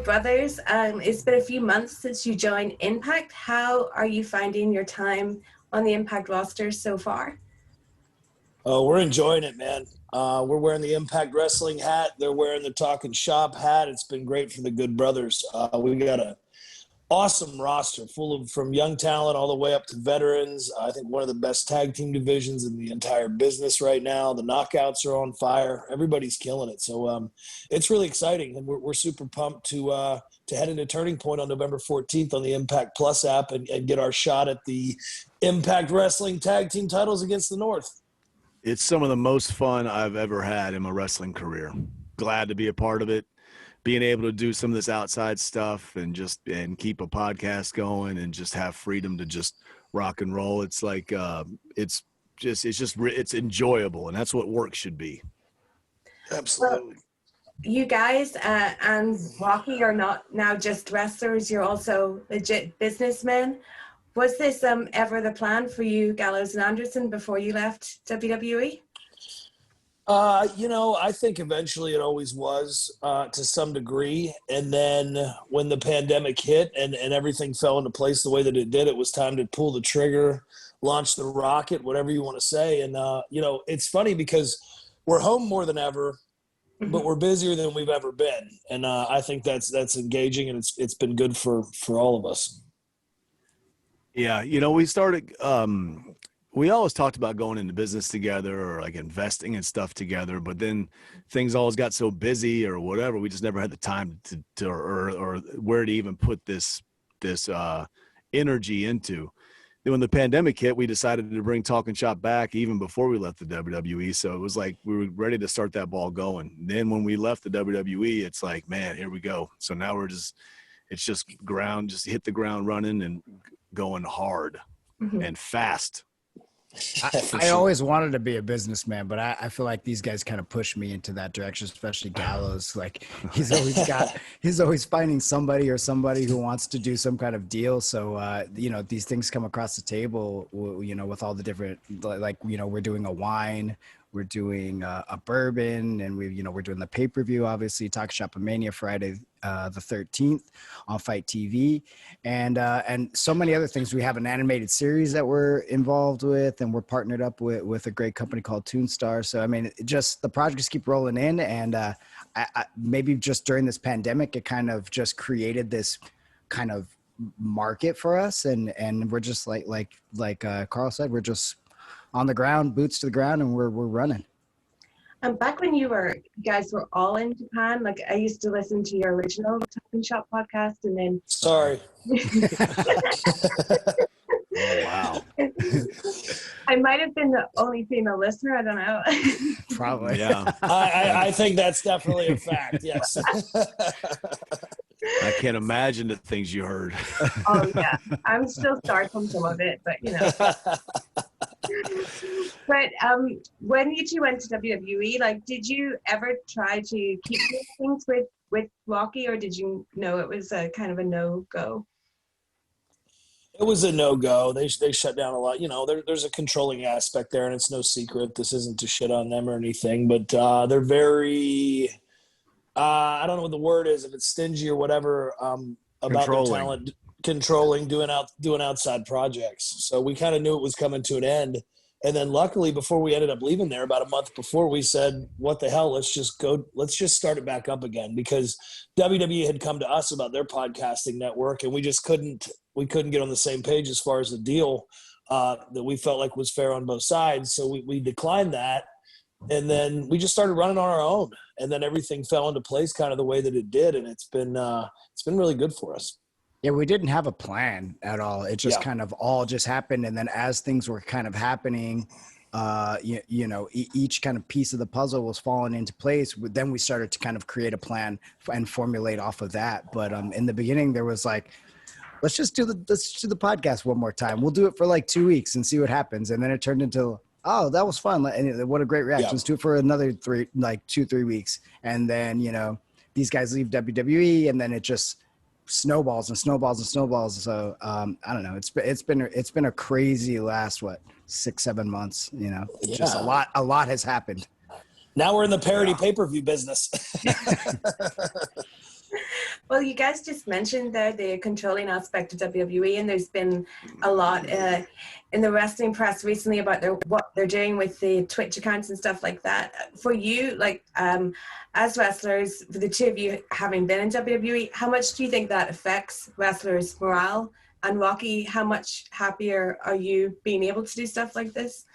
big brothers. It's been a few months since you joined Impact. How are you finding your time on the Impact roster so far? Oh, we're enjoying it, man. We're wearing the Impact Wrestling hat. They're wearing the Talking Shop hat. It's been great for the Good Brothers. We got a awesome roster full of from young talent all the way up to veterans. I think one of the best tag team divisions in the entire business right now. The knockouts are on fire. Everybody's killing it. So it's really exciting, and we're super pumped to head into Turning Point on November 14th on the Impact Plus app and get our shot at the Impact Wrestling tag team titles against the North. It's some of the most fun I've ever had in my wrestling career. Glad to be a part of it. Being able to do some of this outside stuff and keep a podcast going and just have freedom to just rock and roll. It's like it's enjoyable, and that's what work should be. Absolutely. Well, you guys and Rocky are not now just wrestlers. You're also legit businessmen. Was this ever the plan for you, Gallows and Anderson, before you left WWE? I think eventually it always was to some degree. And then when the pandemic hit and everything fell into place the way that it did, it was time to pull the trigger, launch the rocket, whatever you want to say. And, it's funny because we're home more than ever, but we're busier than we've ever been. And I think that's engaging, and it's been good for all of us. Yeah, we started we always talked about going into business together or like investing and stuff together, but then things always got so busy or whatever, we just never had the time to or where to even put this energy into. Then when the pandemic hit, we decided to bring Talking Shop back even before we left the WWE. So it was like we were ready to start that ball going. Then when we left the WWE, it's like, man, here we go. So now it's just hit the ground running and going hard and fast. I always wanted to be a businessman, but I feel like these guys kind of push me into that direction, especially Gallows. Like he's always finding somebody who wants to do some kind of deal. So, these things come across the table, with all the different, we're doing a wine, we're doing a bourbon, and we're doing the pay-per-view, obviously, Talk Shop of Mania Friday the 13th on Fight TV, and so many other things. We have an animated series that we're involved with, and we're partnered up with a great company called Toonstar. So, I mean, just the projects keep rolling in, and I maybe just during this pandemic, it kind of just created this kind of market for us, and we're just like Karl said, we're just on the ground, boots to the ground, and we're running. Back when you guys were all in Japan, like I used to listen to your original Talking Shop podcast, and then sorry. Oh, wow. I might have been the only female listener. I don't know. Probably. Yeah. I think that's definitely a fact. Yes. I can't imagine the things you heard. Oh yeah, I'm still sorry from some of it, but But when you two went to WWE, like, did you ever try to keep doing things with Rocky, or did you know it was a kind of a no-go? It was a no-go. They shut down a lot. There's a controlling aspect there, and it's no secret. This isn't to shit on them or anything, but they're very I don't know what the word is, if it's stingy or whatever, about their talent, controlling, doing outside projects. So we kind of knew it was coming to an end. And then luckily, before we ended up leaving there, about a month before, we said, what the hell, let's just start it back up again, because WWE had come to us about their podcasting network, and we just couldn't get on the same page as far as the deal that we felt like was fair on both sides. So we declined that. And then we just started running on our own, and then everything fell into place kind of the way that it did. And it's been really good for us. Yeah, we didn't have a plan at all. It just kind of all just happened. And then as things were kind of happening, each kind of piece of the puzzle was falling into place. Then we started to kind of create a plan and formulate off of that. But in the beginning, there was like, let's do the podcast one more time. We'll do it for like 2 weeks and see what happens. And then it turned into, oh, that was fun. And what a great reaction. Let's do it for another 2-3 weeks. And then, these guys leave WWE, and then it just snowballs and snowballs and snowballs. So I don't know. It's been a crazy last 6-7 months. Just a lot has happened. Now we're in the parody pay-per-view business. Well, you guys just mentioned there the controlling aspect of WWE, and there's been a lot in the wrestling press recently about what they're doing with the Twitch accounts and stuff like that. For you, like as wrestlers, for the two of you having been in WWE, how much do you think that affects wrestlers' morale? And Rocky, how much happier are you being able to do stuff like this?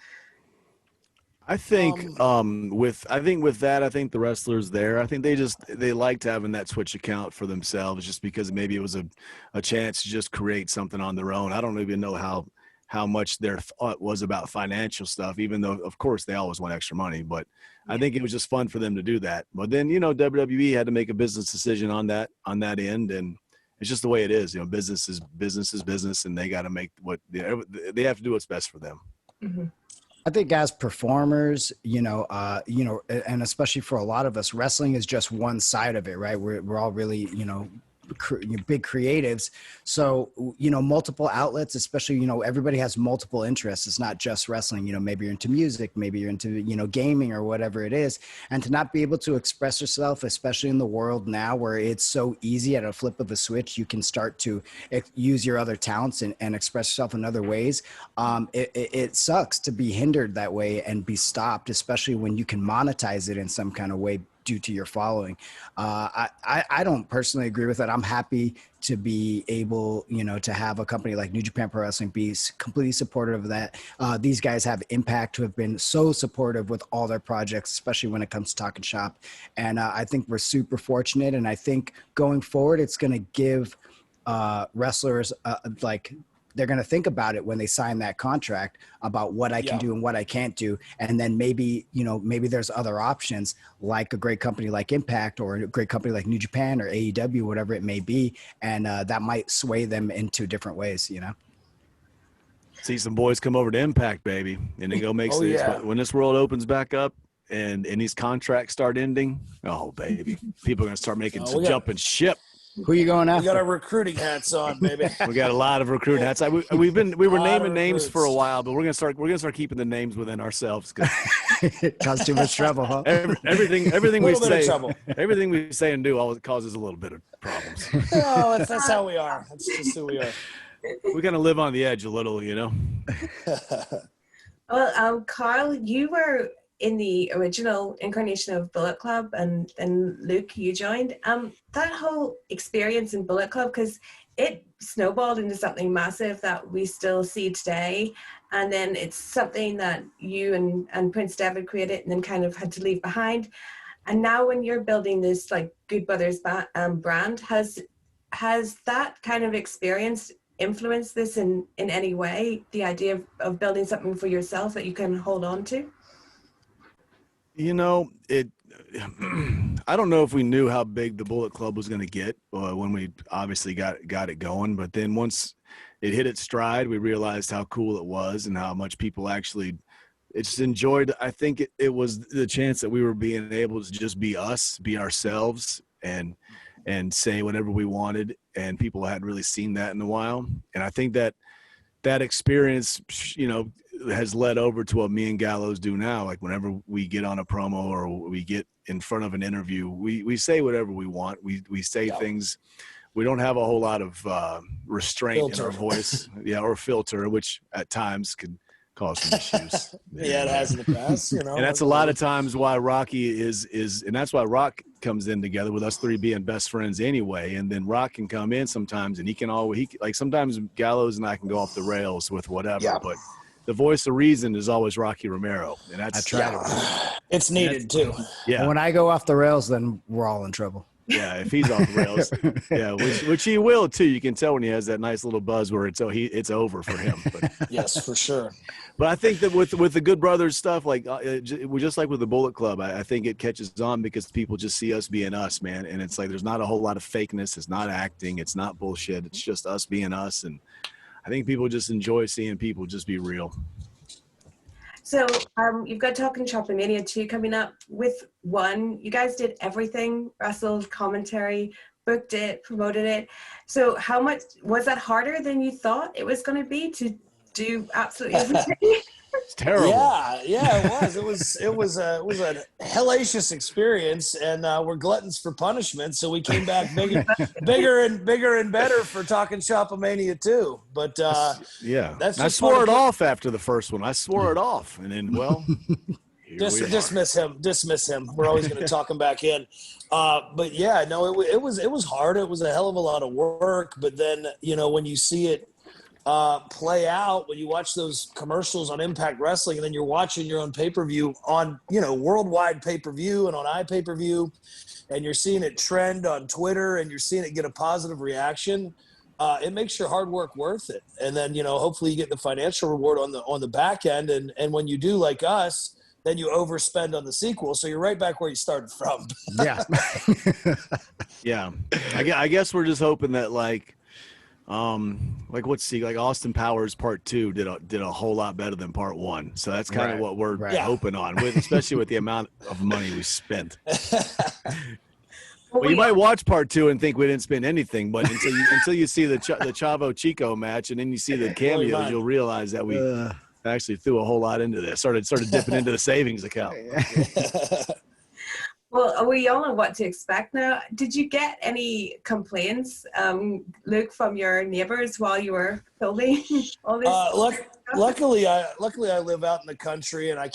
I think with that, I think the wrestlers there, I think they liked having that Twitch account for themselves just because maybe it was a chance to just create something on their own. I don't even know how much their thought was about financial stuff, even though of course they always want extra money, but I think it was just fun for them to do that. But then, WWE had to make a business decision on that end, and it's just the way it is. Business is business, and they got to make they have to do what's best for them. Mm-hmm. I think as performers, and especially for a lot of us, wrestling is just one side of it, right? We're all really, big creatives. So, multiple outlets, especially, everybody has multiple interests. It's not just wrestling, maybe you're into music, maybe you're into, gaming or whatever it is. And to not be able to express yourself, especially in the world now where it's so easy at a flip of a switch, you can start to use your other talents and express yourself in other ways. It sucks to be hindered that way and be stopped, especially when you can monetize it in some kind of way due to your following. I don't personally agree with that. I'm happy to be able, to have a company like New Japan Pro Wrestling be completely supportive of that. These guys have Impact, who have been so supportive with all their projects, especially when it comes to Talking Shop. And I think we're super fortunate. And I think going forward, it's going to give wrestlers they're going to think about it when they sign that contract about what I can do and what I can't do. And then maybe there's other options like a great company like Impact or a great company like New Japan or AEW, whatever it may be. And that might sway them into different ways, See some boys come over to Impact, baby, and then go make when this world opens back up and these contracts start ending. Oh, baby, people are going to start making some jumping ship. Who are you going after? We got our recruiting hats on, baby. We got a lot of recruiting hats. We were naming names for a while, but we're gonna start keeping the names within ourselves because it causes too much trouble, huh? Everything we say and do always causes a little bit of problems. No, that's how we are. That's just who we are. We kind of live on the edge a little, Well, Karl, you were in the original incarnation of Bullet Club, and then Luke, you joined. That whole experience in Bullet Club, because it snowballed into something massive that we still see today, and then it's something that you and Prince David created and then kind of had to leave behind. And now when you're building this like Good Brothers brand, has that kind of experience influenced this in any way, the idea of building something for yourself that you can hold on to? I don't know if we knew how big the Bullet Club was going to get when we obviously got it going. But then once it hit its stride, we realized how cool it was and how much people actually just enjoyed. I think it was the chance that we were being able to just be us, be ourselves, and say whatever we wanted. And people hadn't really seen that in a while. And I think that experience, has led over to what me and Gallows do now. Like whenever we get on a promo or we get in front of an interview, we say whatever we want. We say things. We don't have a whole lot of restraint in our voice, or filter, which at times could cause some issues. It has in the past, And that's a lot of times why Rocky is, and that's why Rock comes in together with us three being best friends anyway. And then Rock can come in sometimes, and sometimes Gallows and I can go off the rails with whatever, but the voice of reason is always Rocky Romero, and that's it's needed too. Yeah, when I go off the rails, then we're all in trouble. Yeah, if he's off the rails, which he will too. You can tell when he has that nice little buzz where it's over for him. But, yes, for sure. But I think that with the Good Brothers stuff, like just like with the Bullet Club, I think it catches on because people just see us being us, man. And it's like there's not a whole lot of fakeness. It's not acting. It's not bullshit. It's just us being us. And I think people just enjoy seeing people just be real. So you've got Talking Shop and Mania 2 coming up. With one, you guys did everything, wrestled, commentary, booked it, promoted it. So how much, was that harder than you thought it was going to be to do absolutely everything? It's terrible. Yeah, it was. It was a hellacious experience, and we're gluttons for punishment. So we came back bigger and better for Talking Shop-A-Mania too. But that's I swore it off after the first one. I swore it off, and then dismiss him. We're always going to talk him back in. But yeah, no, it was hard. It was a hell of a lot of work. But then when you see it play out, when you watch those commercials on Impact Wrestling, and then you're watching your own pay-per-view on worldwide pay-per-view and on iPay-per-view, and you're seeing it trend on Twitter, and you're seeing it get a positive reaction. It makes your hard work worth it. And then hopefully you get the financial reward on the back end. And when you do, like us, then you overspend on the sequel, so you're right back where you started from. Yeah. Yeah. I guess we're just hoping that like Austin Powers Part 2 did a whole lot better than Part 1. So that's kind of what we're hoping on, especially with the amount of money we spent. Well, you might watch Part 2 and think we didn't spend anything, but until you see the Chavo Chico match, and then you see the cameos, you'll realize that we actually threw a whole lot into this. Started dipping into the savings account. Well, we all know what to expect now. Did you get any complaints, Luke, from your neighbors while you were filming all this? Luckily, I live out in the country, and I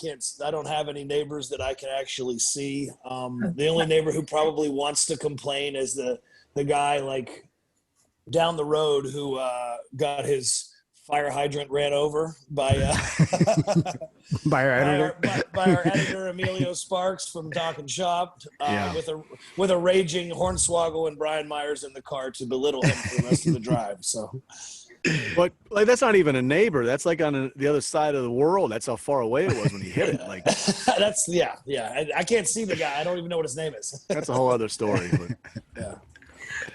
don't have any neighbors that I can actually see. The only neighbor who probably wants to complain is the guy like down the road who got his fire hydrant ran over by by our editor Emilio Sparks from Talking Shop, with a raging Hornswoggle and Brian Myers in the car to belittle him for the rest of the drive. So, but like that's not even a neighbor. That's like on the other side of the world. That's how far away it was when he hit it. Like that's I can't see the guy. I don't even know what his name is. That's a whole other story. But. Yeah.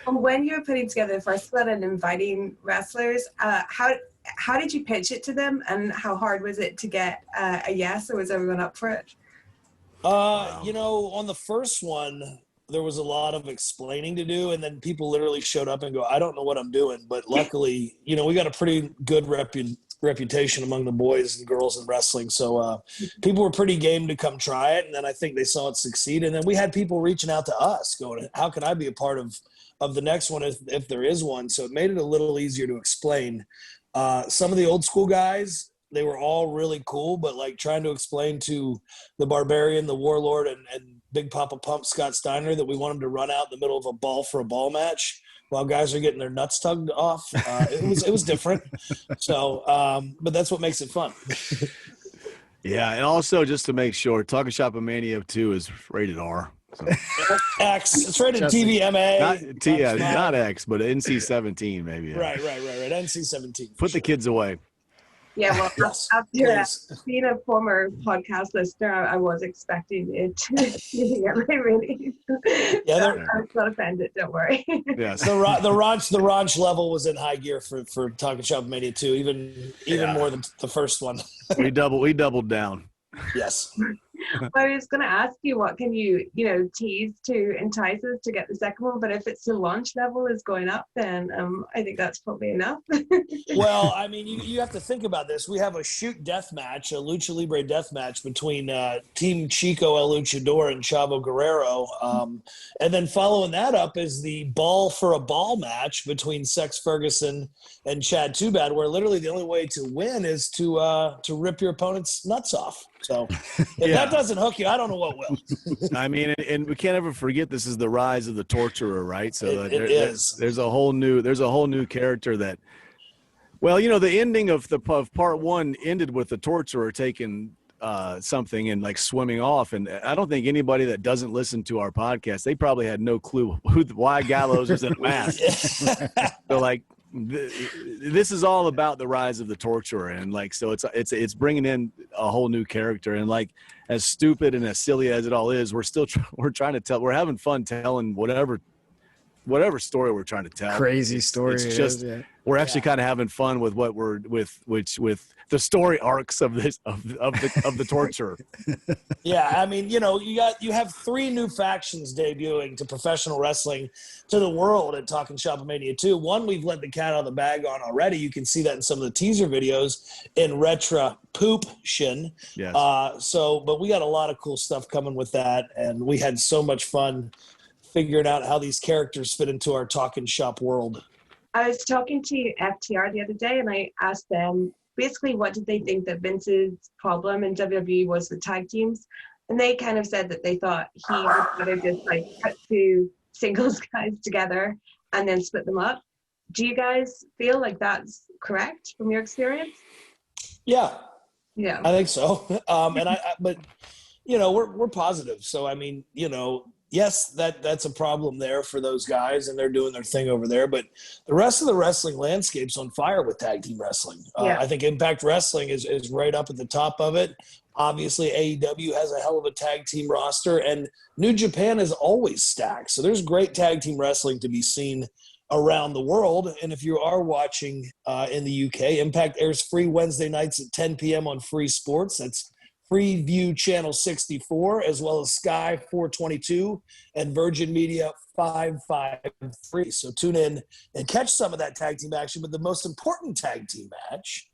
When you were putting together the first one and inviting wrestlers, how did you pitch it to them, and how hard was it to get a yes, or was everyone up for it? On the first one, there was a lot of explaining to do, and then people literally showed up and go, I don't know what I'm doing. But luckily, we got a pretty good reputation among the boys and girls in wrestling. So people were pretty game to come try it. And then I think they saw it succeed. And then we had people reaching out to us going, how can I be a part of the next one if there is one? So it made it a little easier to explain. Some of the old school guys, they were all really cool, but like trying to explain to the Barbarian, the Warlord, and Big Papa Pump Scott Steiner that we want him to run out in the middle of a ball for a ball match while guys are getting their nuts tugged off. It was different. So, but that's what makes it fun. Yeah, and also just to make sure, Talking Shop-A-Mania 2 is rated R. So. X. It's rated TVMA. Not X, but NC-17 maybe. Yeah. Right. NC-17. Put the kids away. Yeah, well, yes, after being a former podcast listener, I was expecting it to get my ratings. Yeah, I was not offended. Don't worry. Yes. The raunch level was in high gear for Talking Shop-A-Mania 2, even more than the first one. we doubled down. Yes. I was going to ask you, what can you tease to entice us to get the second one? But if it's the launch level is going up, then I think that's probably enough. Well, I mean, you have to think about this. We have a shoot death match, a lucha libre death match between Team Chico El Luchador and Chavo Guerrero, and then following that up is the ball for a ball match between Sex Ferguson and Chad Too Bad, where literally the only way to win is to rip your opponent's nuts off. So if that doesn't hook you, I don't know what will. I mean, and we can't ever forget this is the rise of the torturer, right? So there's a whole new character that, well, the ending of part one ended with the torturer taking something and like swimming off, and I don't think anybody that doesn't listen to our podcast, they probably had no clue why Gallows was in a mask. So like. This is all about the rise of the torturer, and like so it's bringing in a whole new character, and like as stupid and as silly as it all is, we're trying to tell, we're having fun telling whatever whatever story we're trying to tell. Crazy story. It's just we're actually kind of having fun with what we're with the story arcs of this of the torture. Yeah, I mean, you have 3 new factions debuting to professional wrestling to the world at Talking Shop Mania 2. One we've let the cat out of the bag on already. You can see that in some of the teaser videos in Retro Poop Shin. Yes. But we got a lot of cool stuff coming with that, and we had so much fun figuring out how these characters fit into our Talking Shop world. I was talking to FTR the other day, and I asked them basically what did they think that Vince's problem in WWE was with tag teams, and they kind of said that they thought he would rather just like put 2 singles guys together and then split them up. Do you guys feel like that's correct from your experience? Yeah, I think so. But we're positive. So I mean, yes, that's a problem there for those guys, and they're doing their thing over there. But the rest of the wrestling landscape's on fire with tag team wrestling. I think Impact Wrestling is right up at the top of it. Obviously, AEW has a hell of a tag team roster, and New Japan is always stacked. So there's great tag team wrestling to be seen around the world. And if you are watching in the UK, Impact airs free Wednesday nights at 10 p.m. on Free Sports. That's Freeview Channel 64, as well as Sky 422 and Virgin Media 553. So tune in and catch some of that tag team action. But the most important tag team match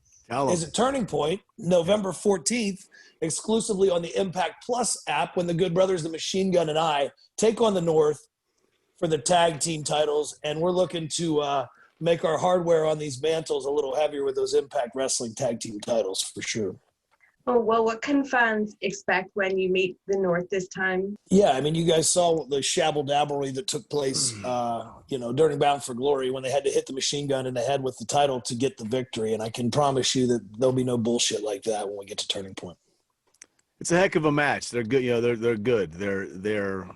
is at Turning Point, November 14th, exclusively on the Impact Plus app, when the Good Brothers, the Machine Gun, and I take on the North for the tag team titles. And we're looking to make our hardware on these mantles a little heavier with those Impact Wrestling tag team titles for sure. Oh, well, what can fans expect when you meet the North this time? Yeah, I mean, you guys saw the shabble-dabblery that took place, during Bound for Glory, when they had to hit the Machine Gun in the head with the title to get the victory. And I can promise you that there'll be no bullshit like that when we get to Turning Point. It's a heck of a match. They're good. They're good. They're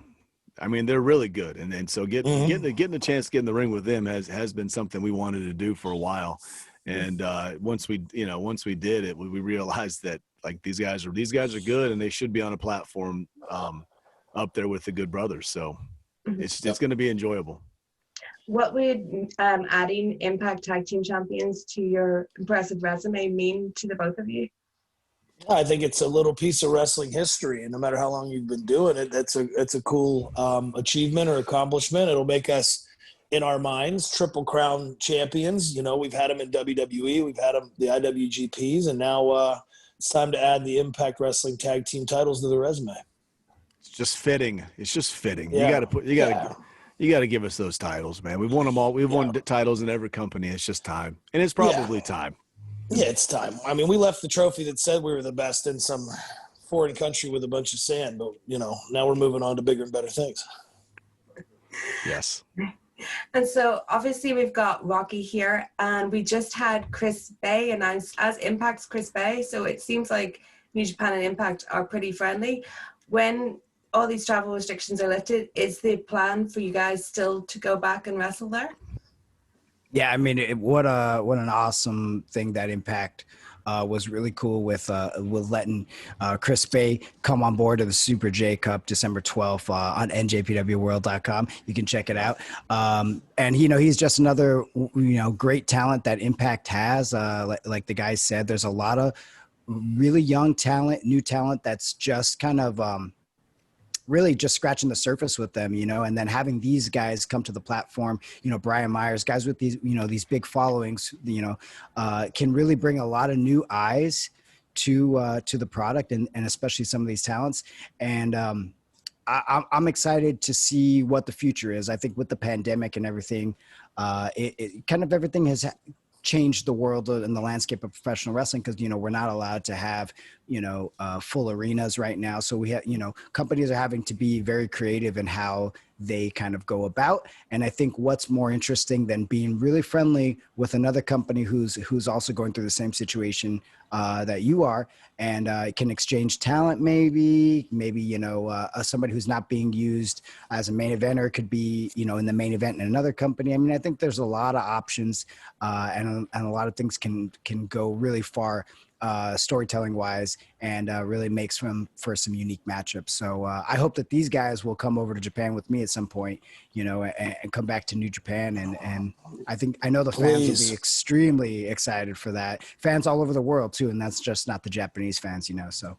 really good. And so getting the chance to get in the ring with them has been something we wanted to do for a while. And once we did it, we realized that like these guys are good, and they should be on a platform up there with the Good Brothers. So it's going to be enjoyable. What would adding Impact Tag Team Champions to your impressive resume mean to the both of you? I think it's a little piece of wrestling history, and no matter how long you've been doing it, it's a cool achievement or accomplishment. It'll make us, in our minds, Triple Crown champions. We've had them in WWE, we've had them the IWGPs, and now it's time to add the Impact Wrestling tag team titles to the resume. It's just fitting. Yeah. You got to give us those titles, man. We've won them all. We've won titles in every company. It's just time, and it's probably time. Yeah, it's time. I mean, we left the trophy that said we were the best in some foreign country with a bunch of sand, but now we're moving on to bigger and better things. Yes. And so obviously we've got Rocky here, and we just had Chris Bay announced as Impact's Chris Bay. So it seems like New Japan and Impact are pretty friendly. When all these travel restrictions are lifted, is the plan for you guys still to go back and wrestle there? Yeah, I mean, what an awesome thing that Impact was really cool with letting Chris Bay come on board to the Super J Cup December 12th on NJPWWorld.com. You can check it out. And he's just another great talent that Impact has. Like the guys said, there's a lot of really young talent, new talent that's just kind of really just scratching the surface with them, and then having these guys come to the platform, Brian Myers, guys with these, these big followings, can really bring a lot of new eyes to the product and especially some of these talents. And I'm excited to see what the future is. I think with the pandemic and everything, it kind of everything has changed the world and the landscape of professional wrestling, because we're not allowed to have full arenas right now. So we have companies are having to be very creative in how they kind of go about. And I think what's more interesting than being really friendly with another company who's also going through the same situation that you are, and can exchange talent, maybe somebody who's not being used as a main eventer could be in the main event in another company. I mean, I think there's a lot of options and a lot of things can go really far storytelling wise, and really makes for some unique matchups. So I hope that these guys will come over to Japan with me at some point, and come back to New Japan. And I know the fans Please. will be extremely excited for that. Fans all over the world too, and that's just not the Japanese fans, So